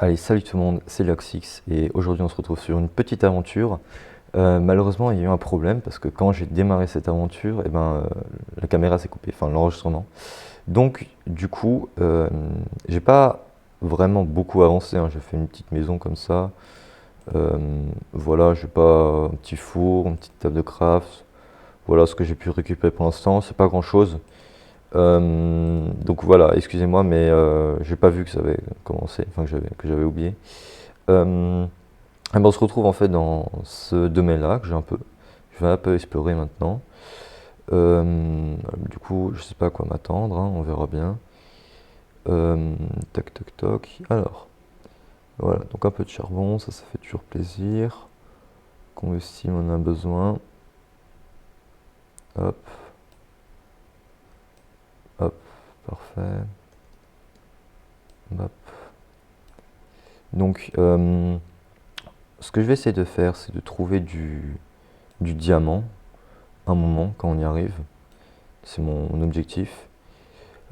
Allez, salut tout le monde, c'est Loxix et aujourd'hui on se retrouve sur une petite aventure. Malheureusement, il y a eu un problème parce que quand j'ai démarré cette aventure, la caméra s'est coupée, enfin l'enregistrement. Donc, du coup, j'ai pas vraiment beaucoup avancé, hein. J'ai fait une petite maison comme ça. Euh, voilà, j'ai pas un petit four, une petite table de craft. Voilà ce que j'ai pu récupérer pour l'instant, c'est pas grand chose. Donc voilà, excusez-moi, mais j'ai pas vu que ça avait commencé, enfin que j'avais oublié. Euh, on se retrouve en fait dans ce domaine-là que je vais un peu explorer maintenant. Du coup, je sais pas à quoi m'attendre, hein, on verra bien. Toc toc toc. Alors, voilà, donc un peu de charbon, ça fait toujours plaisir. Combustible, on en a besoin. Hop, hop, parfait. Hop. Donc, ce que je vais essayer de faire, c'est de trouver du diamant un moment quand on y arrive. C'est mon objectif.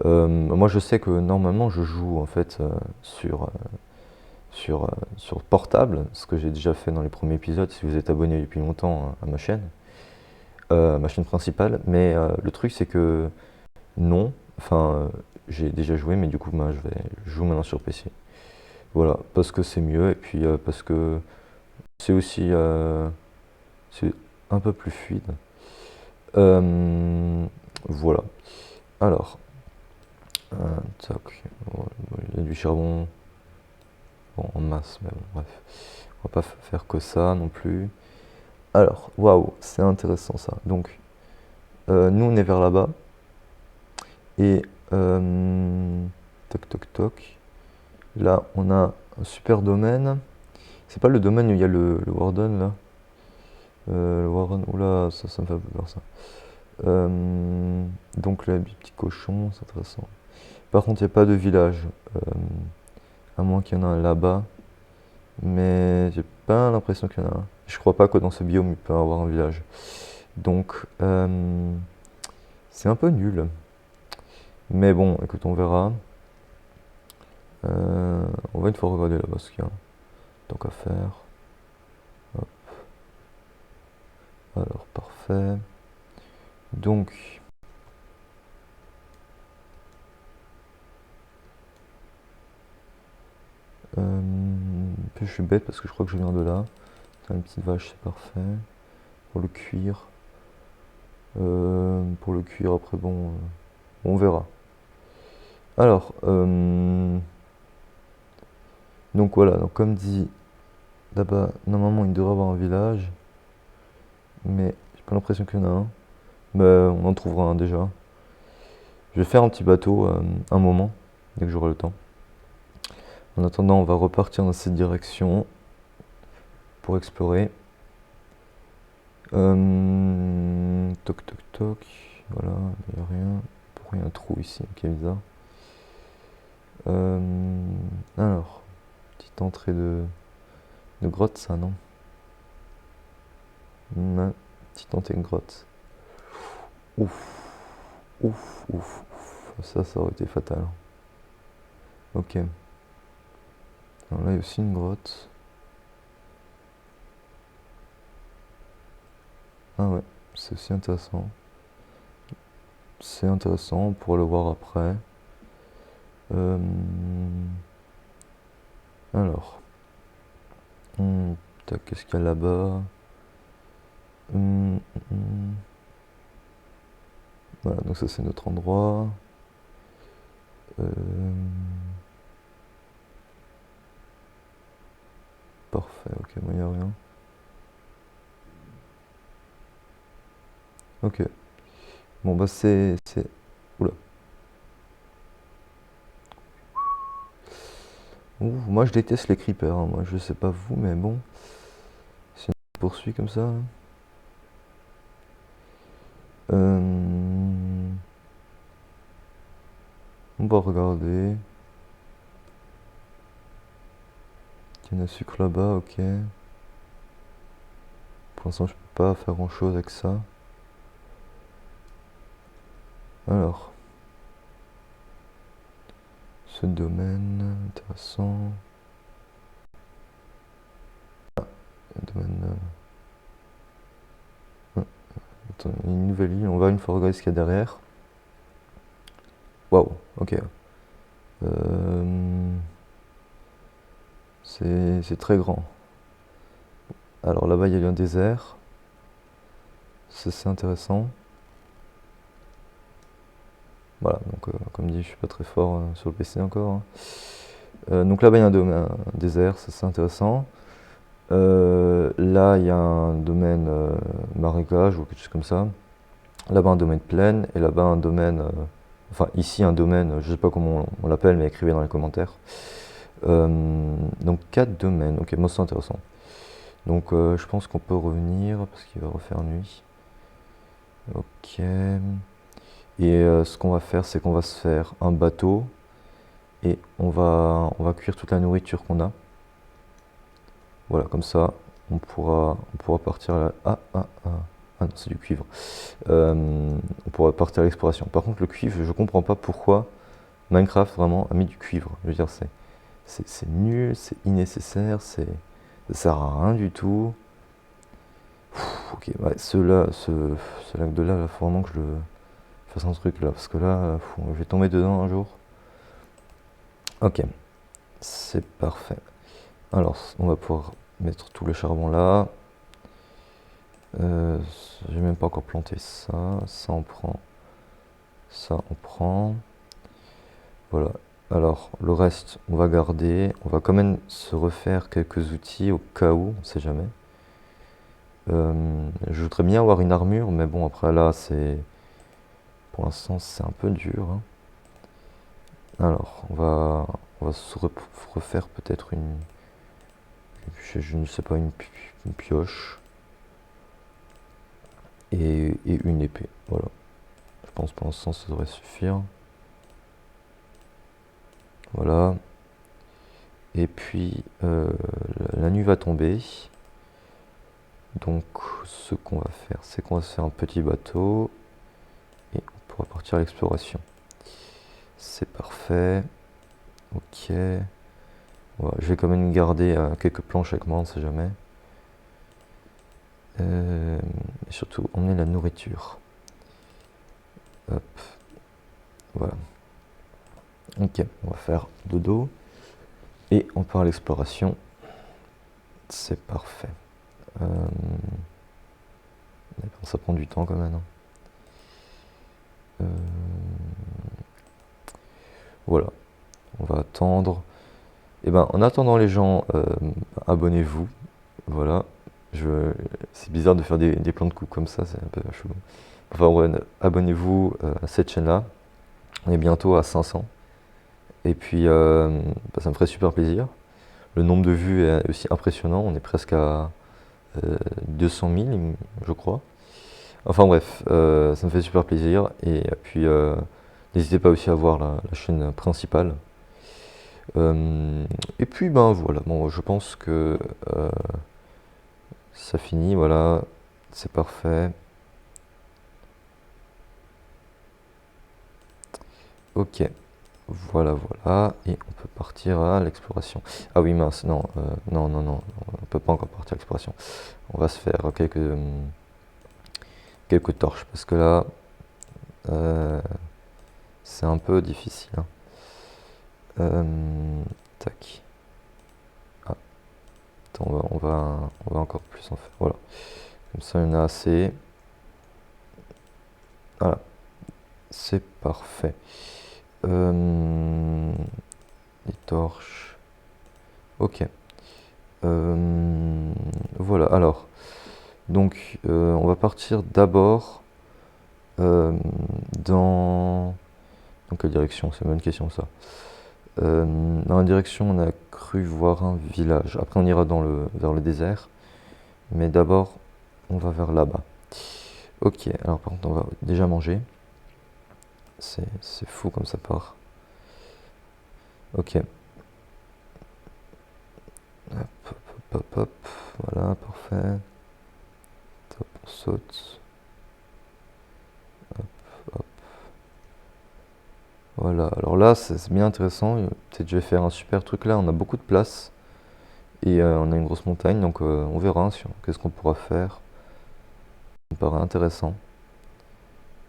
Moi, je sais que normalement, je joue en fait sur portable, ce que j'ai déjà fait dans les premiers épisodes. Si vous êtes abonné depuis longtemps à ma chaîne principale. Mais le truc, c'est que non. Enfin, j'ai déjà joué, mais du coup, moi, je joue maintenant sur PC. Voilà, parce que c'est mieux et puis parce que c'est aussi c'est un peu plus fluide. Euh, voilà. Alors, tac. Bon, il y a du charbon, bon, en masse, mais bon, bref. On va pas faire que ça non plus. Alors, waouh, c'est intéressant ça. Donc, nous on est vers là-bas. Et toc toc toc. Là, on a un super domaine. C'est pas le domaine où il y a le Warden là. Le Warden, oula, ça me fait un peu peur ça. Donc là, des petits cochons, c'est intéressant. Par contre, il n'y a pas de village. Euh, à moins qu'il y en ait un là-bas. Mais j'ai pas l'impression qu'il y en a un. Je crois pas que dans ce biome il peut y avoir un village. Donc c'est un peu nul. Mais bon, écoute, on verra. On va une fois regarder là-bas ce qu'il y a. Tant qu'à faire. Hop. Alors, parfait. Donc, puis je suis bête parce que je crois que je viens de là. C'est une petite vache, c'est parfait. Pour le cuir. Après, bon, on verra. Alors, donc voilà, donc comme dit là-bas, normalement il devrait y avoir un village, mais j'ai pas l'impression qu'il y en a un. Mais on en trouvera un déjà. Je vais faire un petit bateau un moment, dès que j'aurai le temps. En attendant, on va repartir dans cette direction pour explorer. Toc toc toc. Voilà, il n'y a rien. Pourquoi il y a un trou ici? Ok, bizarre. Alors, petite entrée de grotte, ça, non? Non, petite entrée de grotte. Ouf, ouf, ouf, ouf. Ça aurait été fatal. Ok. Alors là, il y a aussi une grotte. Ah ouais, c'est aussi intéressant. C'est intéressant, on pourra le voir après. Euh, alors, tac, qu'est-ce qu'il y a là-bas? Hum, hum. Voilà, donc ça c'est notre endroit. Euh, parfait, ok, moi il a rien. Ok, bon bah c'est... Oula. Ouh, moi je déteste les creepers, hein. Moi je sais pas vous, mais bon, si on poursuit comme ça, hein. Euh, on va regarder. Canne à sucre là-bas, ok. Pour l'instant je peux pas faire grand chose avec ça. Alors, ce domaine, intéressant. Domaine, attends, une nouvelle île, on va une fois regarder ce qu'il y a derrière. Waouh, ok. C'est très grand. Alors là-bas, il y a un désert. C'est intéressant. Voilà, donc comme dit, je suis pas très fort sur le PC encore, hein. Donc là-bas, il y a un désert, c'est intéressant. Là, il y a un domaine marécage ou quelque chose comme ça. Là-bas, un domaine plaine. Et là-bas, un domaine. Enfin, ici, un domaine, je sais pas comment on l'appelle, mais écrivez dans les commentaires. Donc, 4 domaines. Ok, moi, c'est intéressant. Donc, je pense qu'on peut revenir parce qu'il va refaire nuit. Ok. Et ce qu'on va faire, c'est qu'on va se faire un bateau et on va cuire toute la nourriture qu'on a. Voilà, comme ça, on pourra partir là. Ah non, c'est du cuivre. On pourra partir à l'exploration. Par contre, le cuivre, je comprends pas pourquoi Minecraft vraiment a mis du cuivre. Je veux dire, c'est nul, c'est innécessaire, ça sert à rien du tout. Ok, ouais, ce lac de là, faut vraiment que je le fasse un truc là, parce que là, je vais tomber dedans un jour. Ok, c'est parfait. Alors, on va pouvoir mettre tout le charbon là. J'ai même pas encore planté ça. Ça on prend. Ça on prend. Voilà. Alors, le reste, on va garder. On va quand même se refaire quelques outils au cas où, on sait jamais. Je voudrais bien avoir une armure, mais bon, après là, pour l'instant, c'est un peu dur, hein. Alors, on va se refaire peut-être je ne sais pas, une pioche et une épée. Voilà. Je pense pour l'instant, ça devrait suffire. Voilà. Et puis, la nuit va tomber. Donc, ce qu'on va faire, c'est qu'on va se faire un petit bateau et on pourra partir à l'exploration. C'est parfait. Ok. Voilà, je vais quand même garder quelques planches avec moi, on sait jamais. Et surtout, emmener la nourriture. Hop. Voilà. Ok, on va faire dodo. Et on part à l'exploration. C'est parfait. Ça prend du temps quand même, hein. Voilà, on va attendre. Et ben, en attendant les gens, abonnez-vous. Voilà. C'est bizarre de faire des plans de coupe comme ça, c'est un peu chelou. Enfin, ouais, abonnez-vous à cette chaîne-là. On est bientôt à 500. Et puis, ça me ferait super plaisir. Le nombre de vues est aussi impressionnant. On est presque à 200 000, je crois. Enfin bref, ça me fait super plaisir. Et puis, n'hésitez pas aussi à voir la chaîne principale. Et puis, ben voilà. Bon, je pense que ça finit. Voilà, c'est parfait. Ok, voilà, voilà, et on peut partir à l'exploration. Ah oui, mince, non, non, on peut pas encore partir à l'exploration. On va se faire quelques torches, parce que là, c'est un peu difficile, hein. Tac. Ah, attends, on va encore plus en faire, voilà. Comme ça, il y en a assez. Voilà, c'est parfait. Les torches. Ok. Voilà, alors. Donc, on va partir d'abord dans quelle direction? C'est une bonne question, ça. Dans la direction, on a cru voir un village. Après, on ira vers le désert. Mais d'abord, on va vers là-bas. Ok, alors par contre, on va déjà manger. C'est fou comme ça part. Ok. Hop, hop, hop, hop. Voilà, parfait. Top, on saute. Hop, hop. Voilà, alors là, c'est bien intéressant. Peut-être je vais faire un super truc là. On a beaucoup de place. Et on a une grosse montagne, donc on verra hein, qu'est-ce qu'on pourra faire. Ça me paraît intéressant.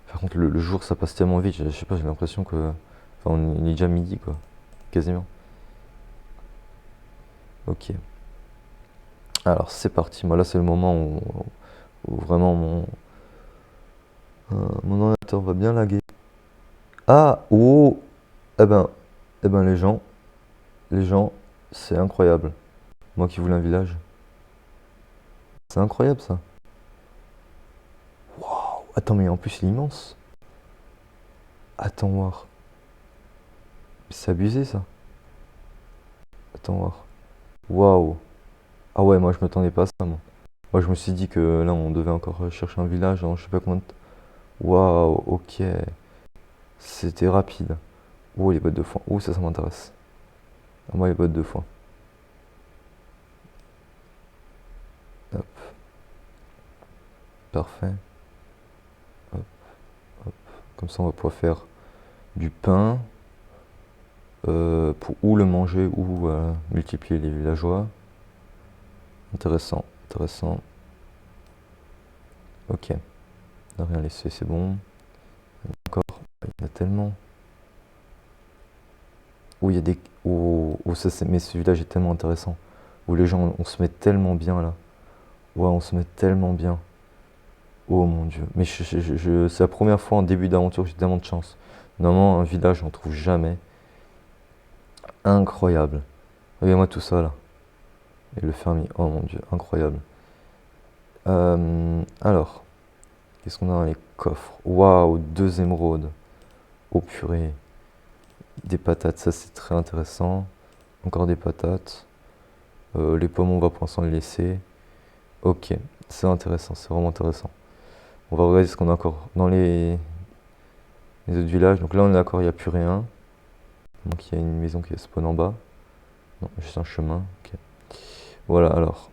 Par contre, le jour, ça passe tellement vite, je sais pas, j'ai l'impression que... Enfin, on est déjà midi, quoi. Quasiment. Ok. Alors, c'est parti. Moi, là, c'est le moment où vraiment mon ordinateur va bien laguer. Ah! Oh! Eh ben, les gens, c'est incroyable. Moi qui voulais un village. C'est incroyable, ça. Waouh! Attends, mais en plus, il est immense. Attends, voir. C'est abusé, ça. Attends, voir. Waouh! Ah ouais, moi, je m'attendais pas à ça, moi. Moi, je me suis dit que là, on devait encore chercher un village dans je sais pas combien de temps. Waouh, ok. C'était rapide. Oh, les bottes de foin. Oh, ça m'intéresse. Ah, moi, les bottes de foin. Hop, parfait. Hop, hop. Comme ça, on va pouvoir faire du pain pour ou le manger ou multiplier les villageois. Intéressant, intéressant. Ok, on n'a rien laissé, c'est bon. Encore, il y en a tellement. Où il y a des. Ça, mais ce village est tellement intéressant. Où les gens, on se met tellement bien là. Ouais, on se met tellement bien. Oh mon dieu. Mais c'est la première fois en début d'aventure que j'ai tellement de chance. Normalement, un village, on trouve jamais. Incroyable. Regardez-moi tout ça là. Et le fermier. Oh mon dieu, incroyable. Alors, qu'est-ce qu'on a dans les coffres? Waouh, 2 émeraudes. Oh purée. Des patates, ça c'est très intéressant. Encore des patates. Les pommes, on va pour l'instant les laisser. Ok, c'est intéressant, c'est vraiment intéressant. On va regarder ce qu'on a encore dans les autres villages. Donc là, on est d'accord, il n'y a plus rien. Donc il y a une maison qui spawn en bas. Non, juste un chemin. Ok. Voilà, alors.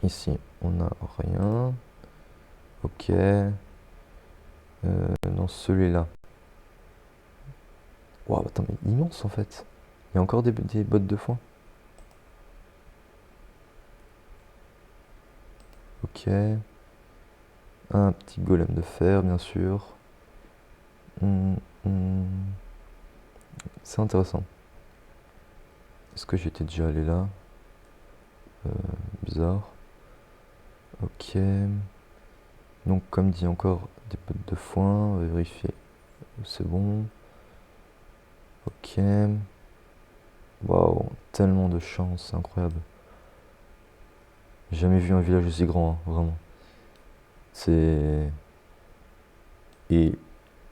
Ici, on n'a rien. Ok. Dans celui-là. Waouh, attends, mais immense en fait. Il y a encore des bottes de foin. Ok. Un petit golem de fer, bien sûr. Hum, hum. C'est intéressant. Est-ce que j'étais déjà allé là? Bizarre. Ok. Donc, comme dit, encore des bottes de foin. On va vérifier. C'est bon. Ok. Waouh, tellement de chance, c'est incroyable. J'ai jamais vu un village aussi grand, hein, vraiment. C'est. Et.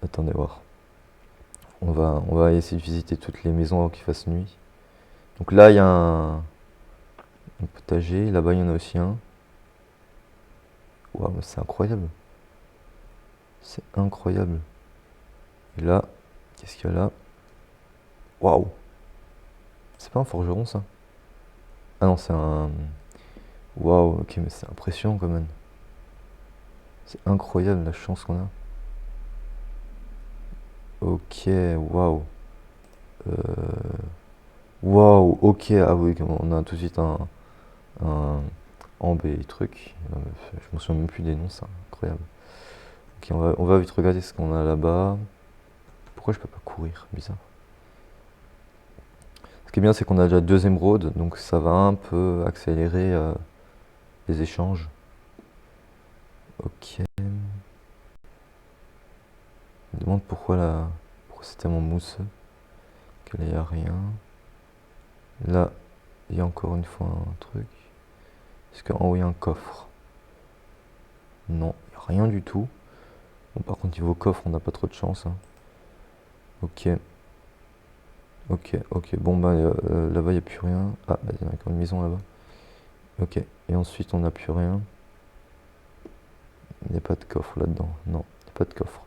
Attendez voir. On va essayer de visiter toutes les maisons avant qu'il fasse nuit. Donc là, il y a un potager. Là-bas, il y en a aussi un. Waouh, mais c'est incroyable. C'est incroyable. Et là, qu'est-ce qu'il y a là? Waouh. C'est pas un forgeron, ça? Ah non, c'est un. Waouh, ok, mais c'est impressionnant quand même. C'est incroyable la chance qu'on a. Ok, waouh. Waouh, ok, ah oui, on a tout de suite un ambe et truc. Je m'en souviens même plus des noms, c'est incroyable. Ok, on va vite regarder ce qu'on a là-bas. Pourquoi je peux pas courir? Bizarre. Ce qui est bien, c'est qu'on a déjà 2 émeraudes, donc ça va un peu accélérer les échanges. Ok. Je me demande pourquoi c'est tellement mousseux, qu'il n'y a rien. Là, il y a encore une fois un truc. Est-ce qu'en haut il y a un coffre? Non, il n'y a rien du tout. Bon, par contre, niveau coffre, on n'a pas trop de chance, hein. Ok. Ok, ok. Bon, bah là-bas, il n'y a plus rien. Ah, bah, il y a encore une maison là-bas. Ok. Et ensuite, on n'a plus rien. Il n'y a pas de coffre là-dedans. Non, il n'y a pas de coffre.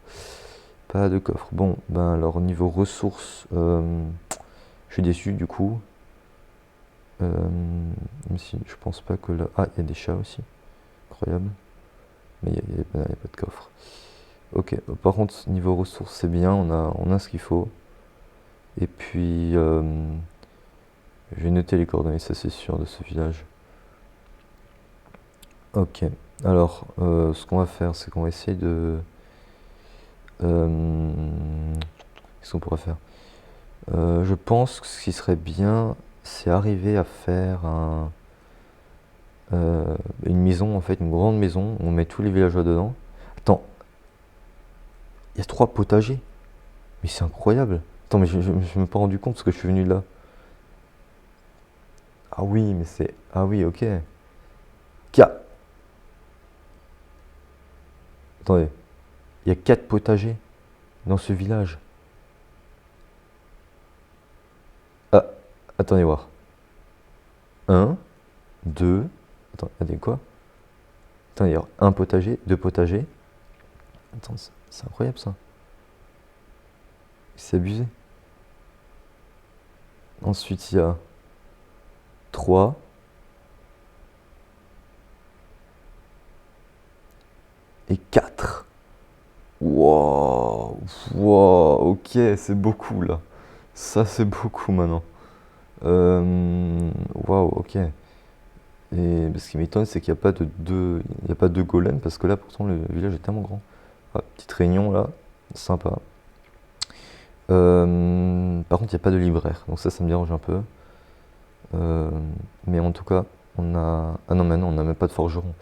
Pas de coffre. Bon, ben alors, niveau ressources, je suis déçu du coup. Même si je pense pas que là. Ah, il y a des chats aussi. Incroyable. Mais il n'y a pas de coffre. Ok. Par contre, niveau ressources, c'est bien. On a ce qu'il faut. Et puis, Je vais noter les coordonnées, ça c'est sûr, de ce village. Ok, alors ce qu'on va faire, c'est qu'on va essayer de... qu'est-ce qu'on pourrait faire? Je pense que ce qui serait bien, c'est arriver à faire une maison, en fait, une grande maison, on met tous les villageois dedans. Attends, il y a 3 potagers. Mais c'est incroyable. Attends, mais je me suis même pas rendu compte parce que je suis venu là. Ah oui, mais c'est... Ah oui, ok. Qua- Attendez, il y a 4 potagers dans ce village. Ah, attendez voir. Un, 2... Attendez, quoi? Attendez, il y a un potager, 2 potagers. Attends, c'est incroyable ça. C'est abusé. Ensuite, il y a 3 et 4. Wow, wow, ok, c'est beaucoup là. Ça, c'est beaucoup maintenant. Waouh, ok. Et ce qui m'étonne, c'est qu'il n'y a pas il y a pas de golem parce que là, pourtant, le village est tellement grand. Ah, petite réunion là, sympa. Par contre, il n'y a pas de libraire, donc ça me dérange un peu. Mais en tout cas, on a. Ah non, mais non, on n'a même pas de forgeron.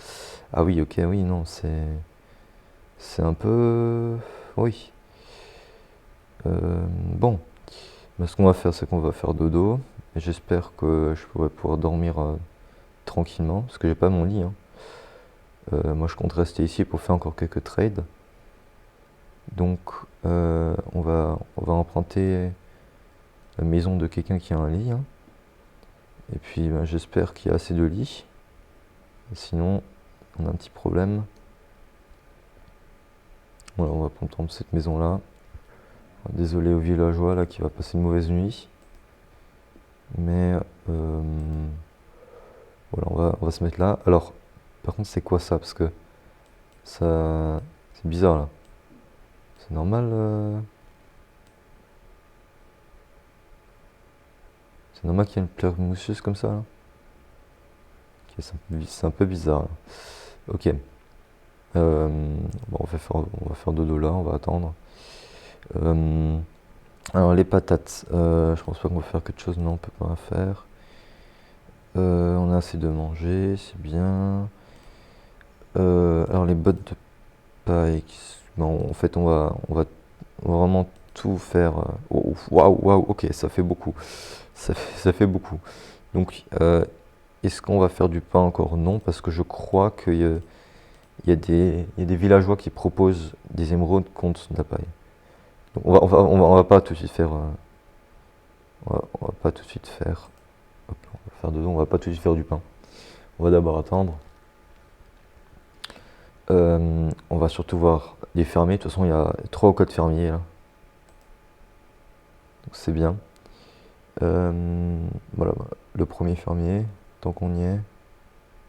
Ah oui, ok, oui, non, c'est un peu. Oui. Bon, bah, ce qu'on va faire, c'est qu'on va faire dodo. Et j'espère que je pourrai pouvoir dormir tranquillement, parce que j'ai pas mon lit, hein. Moi, je compte rester ici pour faire encore quelques trades. Donc, on va emprunter la maison de quelqu'un qui a un lit, hein. Et puis, ben, j'espère qu'il y a assez de lits. Sinon, on a un petit problème. Voilà, on va prendre cette maison-là. Désolé aux villageois là qui va passer une mauvaise nuit. Mais voilà, on va se mettre là. Alors, par contre, c'est quoi ça? Parce que ça, c'est bizarre là. C'est normal. C'est normal qu'il y ait une pierre mousseuse comme ça là. Ok, c'est un peu bizarre là. Ok. Bon, on va faire dodo là, on va attendre. Alors les patates, je pense pas qu'on va faire quelque chose, non, on peut pas en faire. On a assez de manger, c'est bien. Alors les bottes de paille, bon, en fait on va vraiment tout faire. Oh, waouh, waouh, ok, ça fait beaucoup. Ça fait beaucoup. Donc, est-ce qu'on va faire du pain encore? Non, parce que je crois qu'il y a des villageois qui proposent des émeraudes contre de la paille. Donc on va pas tout de suite faire. On va pas tout de suite faire. Hop, on va faire dedans, on va pas tout de suite faire du pain. On va d'abord attendre. On va surtout voir les fermiers. De toute façon, il y a 3 ou 4 fermiers là. Donc c'est bien. Voilà, le premier fermier, tant qu'on y est,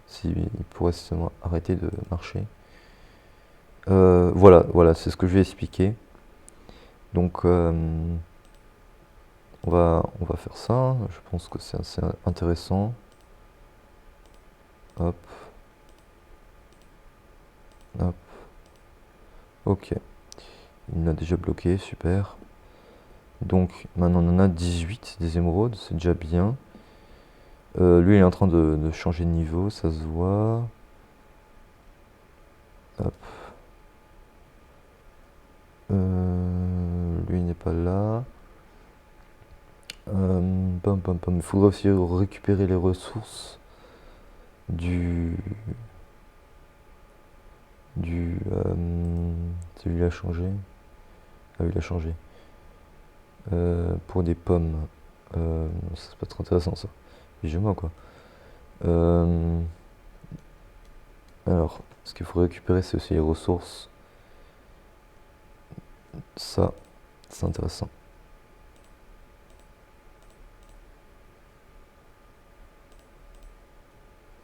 s'il pourrait seulement arrêter de marcher. Voilà, c'est ce que je vais expliquer. Donc, on va faire ça. Je pense que c'est assez intéressant. Hop. Hop. Ok. Il l'a déjà bloqué, super. Donc, maintenant on en a 18 des émeraudes, c'est déjà bien. Lui, il est en train de changer de niveau, ça se voit. Hop. Lui n'est pas là. Il faudra aussi récupérer les ressources du. Celui-là a changé. Ah oui, il a changé. Pour des pommes. Ça c'est pas trop intéressant ça. Bijou-moi quoi. Alors, ce qu'il faut récupérer, c'est aussi les ressources. Ça, c'est intéressant.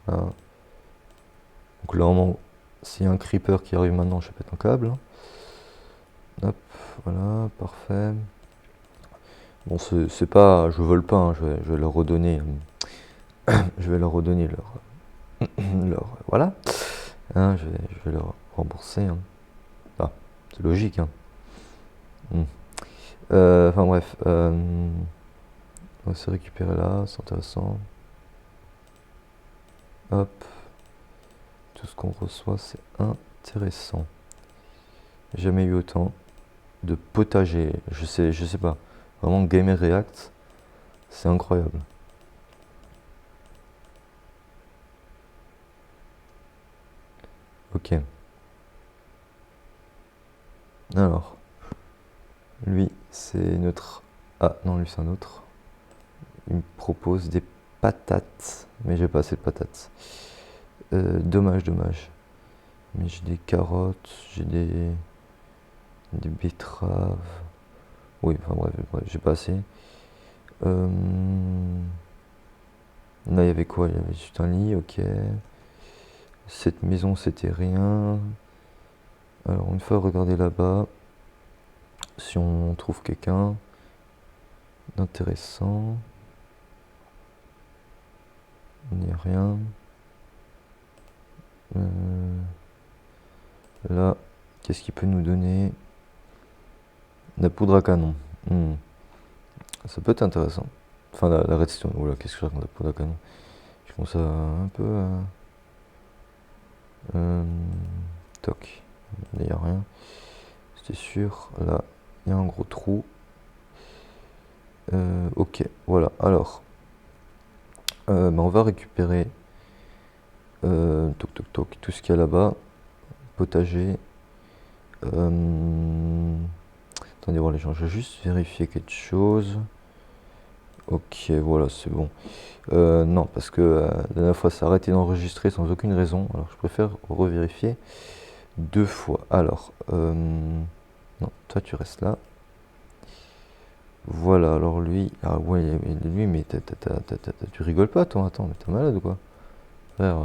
Voilà. Donc là, vraiment, s'il y a un creeper qui arrive maintenant, je pète un câble. Hop, voilà, parfait. Bon, c'est pas, je vole pas, hein, je vais leur redonner, je vais leur redonner voilà, hein, je vais leur rembourser, hein. Ah, c'est logique, hein. Hmm. Enfin bref, on va se récupérer là, c'est intéressant. Hop, tout ce qu'on reçoit, c'est intéressant. Jamais eu autant de potager, je sais pas. Vraiment, Gamer React, c'est incroyable. Ok. Alors, lui, c'est notre... Ah, non, lui, c'est un autre. Il me propose des patates, mais j'ai pas assez de patates. Dommage, dommage. Mais j'ai des carottes, j'ai des betteraves. Oui, enfin bref, j'ai pas assez. Là, il y avait quoi? Il y avait juste un lit, ok. Cette maison, c'était rien. Alors, une fois, regardez là-bas. Si on trouve quelqu'un d'intéressant. Il n'y a rien. Là, qu'est-ce qu'il peut nous donner? La poudre à canon. Hmm. Ça peut être intéressant. Enfin, la redstone. Oula, qu'est-ce que je raconte? La poudre à canon. Je commence à un peu... toc. Il n'y a rien. C'était sûr. Là, il y a un gros trou. Ok, voilà. Alors, on va récupérer toc toc toc tout ce qu'il y a là-bas. Potager. Attendez, voilà, je vais juste vérifier quelque chose. Ok, voilà, c'est bon. Non, parce que la dernière fois, ça a arrêté d'enregistrer sans aucune raison. Alors, je préfère revérifier 2 fois. Alors, non, toi, tu restes là. Voilà, alors lui, ah ouais, lui, mais tu rigoles pas, toi, attends, mais t'es malade ou quoi? Frère,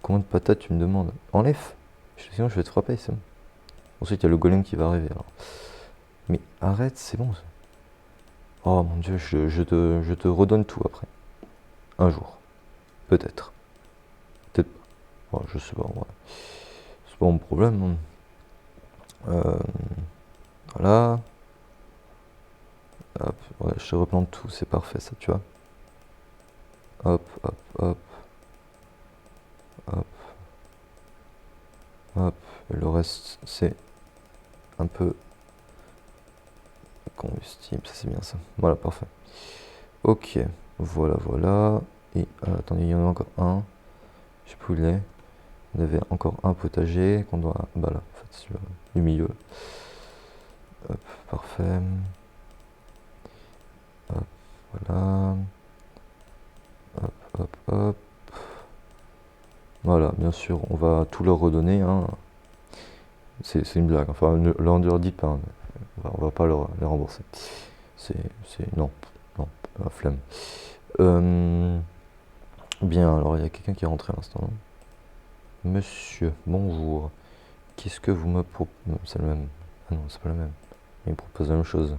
combien de patates tu me demandes? Enlève, sinon je vais te frapper, c'est bon. Ensuite, il y a le golem qui va arriver, alors. Mais arrête, c'est bon. Oh mon dieu, je te redonne tout après. Un jour. Peut-être. Peut-être pas. Oh, je sais pas, ouais. C'est pas mon problème, hein. Voilà. Hop, ouais, je te replante tout, c'est parfait ça, tu vois. Hop, hop, hop, hop, hop. Et le reste, c'est un peu combustible, ça c'est bien ça. Voilà, parfait. Ok, voilà, voilà. Et attendez, il y en a encore un. Je sais plus où il est. On avait encore un potager qu'on doit. Bah là, en fait, sur du milieu. Hop, parfait. Hop, voilà. Hop, hop, hop. Voilà, bien sûr, on va tout leur redonner, hein. C'est une blague. Enfin, ne leur dites pas, hein. On va pas les rembourser. Non, non, la flemme. Bien, alors il y a quelqu'un qui est rentré à l'instant, non? Monsieur, bonjour. Qu'est-ce que vous me proposez? C'est le même. Ah non, c'est pas le même. Il me propose la même chose.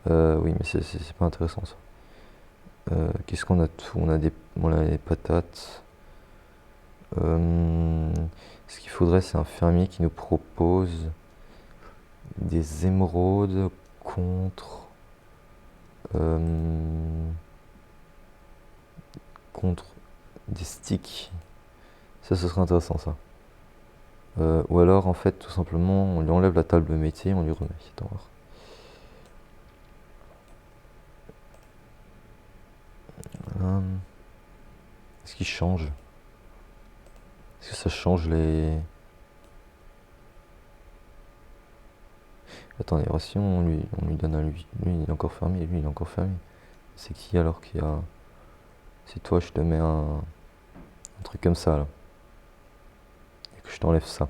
Oui, mais c'est pas intéressant ça. Qu'est-ce qu'on a tout? On a des patates. Ce qu'il faudrait, c'est un fermier qui nous propose des émeraudes contre contre des sticks. Ça, ce serait intéressant ça. Ou alors, en fait, tout simplement, on lui enlève la table de métier, on lui remet. Attends, voir. Est-ce qu'il change? Est-ce que ça change les... Attendez, si on lui donne à lui, il est encore fermé, lui il est encore fermé. C'est qui alors qui a... C'est toi, je te mets un truc comme ça là. Et que je t'enlève ça.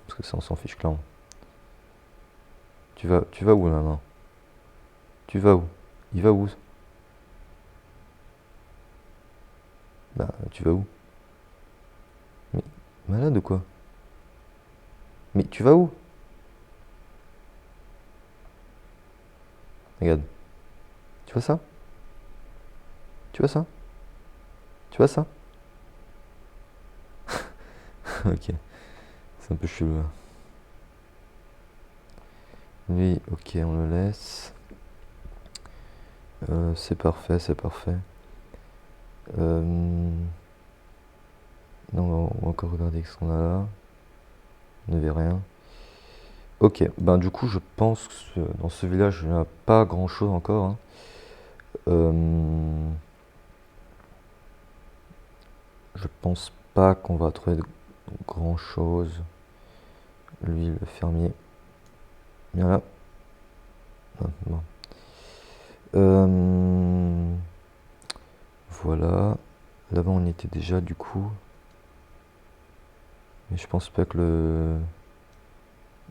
Parce que ça on s'en fiche clairement. Tu vas où là, main? Tu vas où? Il va où? Bah, tu vas où? Mais, malade ou quoi? Mais tu vas où? Regarde. Tu vois ça? Tu vois ça? Tu vois ça? Ok, c'est un peu chelou là. Lui, ok, on le laisse. C'est parfait, c'est parfait. Non, on va encore regarder ce qu'on a là. On n'avait rien. Ok, ben du coup, je pense que dans ce village, il n'y a pas grand chose encore, hein. Je pense pas qu'on va trouver grand chose. Lui, le fermier. Bien là. Ah, bon. Voilà. Là-bas, on y était déjà, du coup. Mais je pense pas que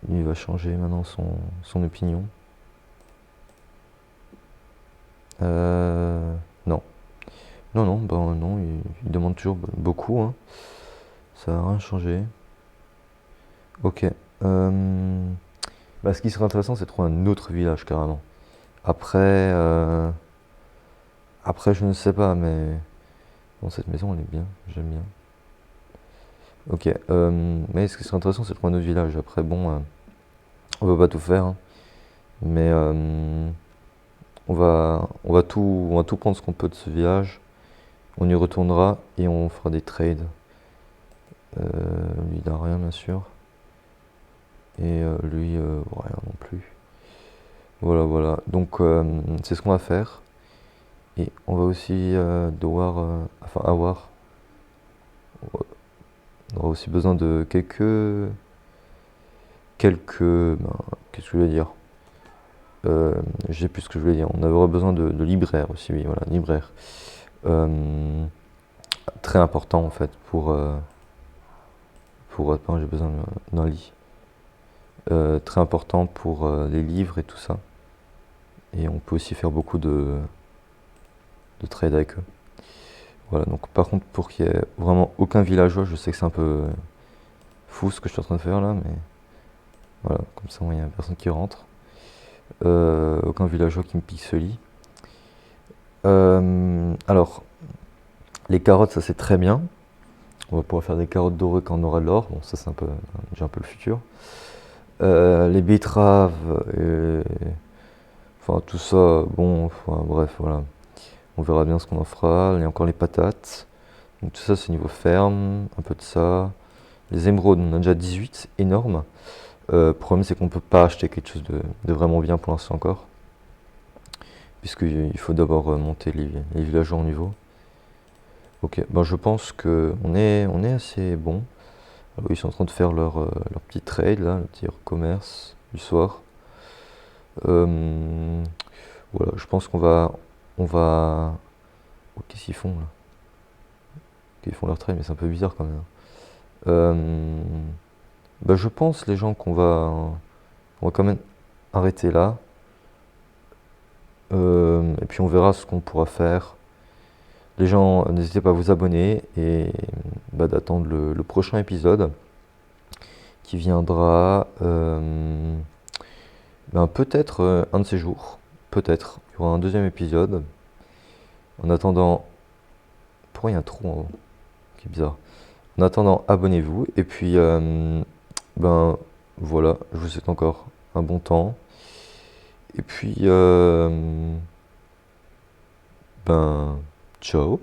lui va changer maintenant son opinion. Non. Non, non, ben non, il demande toujours beaucoup, hein. Ça n'a rien changé. Ok. Bah, ce qui serait intéressant, c'est de trouver un autre village carrément. Après, après, je ne sais pas, mais bon, cette maison, elle est bien, j'aime bien. Ok. Mais ce qui serait intéressant, c'est de trouver un autre village. Après, bon, on va pas tout faire, hein, mais on va tout prendre ce qu'on peut de ce village. On y retournera et on fera des trades. Lui, il n'a rien, bien sûr. Et lui, rien non plus. Voilà, voilà. Donc, c'est ce qu'on va faire. Et on va aussi devoir, enfin avoir, on aura aussi besoin de ben, qu'est-ce que je voulais dire? Je sais plus ce que je voulais dire. On aura besoin de libraires aussi, oui, voilà, libraire. Euh, Très important en fait pardon, j'ai besoin d'un lit. Très important pour les livres et tout ça. Et on peut aussi faire beaucoup de trade avec eux. Voilà, donc par contre, pour qu'il y ait vraiment aucun villageois, je sais que c'est un peu fou ce que je suis en train de faire là, mais voilà, comme ça, il n'y a personne qui rentre. Aucun villageois qui me pique ce lit. Alors, les carottes, ça c'est très bien. On va pouvoir faire des carottes dorées quand on aura de l'or. Bon, ça c'est déjà un peu le futur. Les betteraves, enfin tout ça, bon, enfin, bref, voilà. On verra bien ce qu'on en fera. Il y a encore les patates. Donc tout ça c'est niveau ferme, un peu de ça. Les émeraudes, on en a déjà 18, énorme. Le problème c'est qu'on ne peut pas acheter quelque chose de vraiment bien pour l'instant encore. Puisqu'il faut d'abord monter les villageois en niveau. Ok, ben je pense on est assez bon. Ils sont en train de faire leur petit trade là, le petit commerce du soir. Voilà, je pense on va. Oh, qu'est-ce qu'ils font là? Ils font leur trade, mais c'est un peu bizarre quand même. Bah, je pense les gens on va quand même arrêter là. Et puis on verra ce qu'on pourra faire. Les gens, n'hésitez pas à vous abonner et bah, d'attendre le prochain épisode qui viendra ben, peut-être un de ces jours. Peut-être. Il y aura un deuxième épisode. En attendant. Pourquoi il y a un trou en haut? C'est bizarre. En attendant, abonnez-vous. Et puis, ben voilà, je vous souhaite encore un bon temps. Et puis, ben, ciao.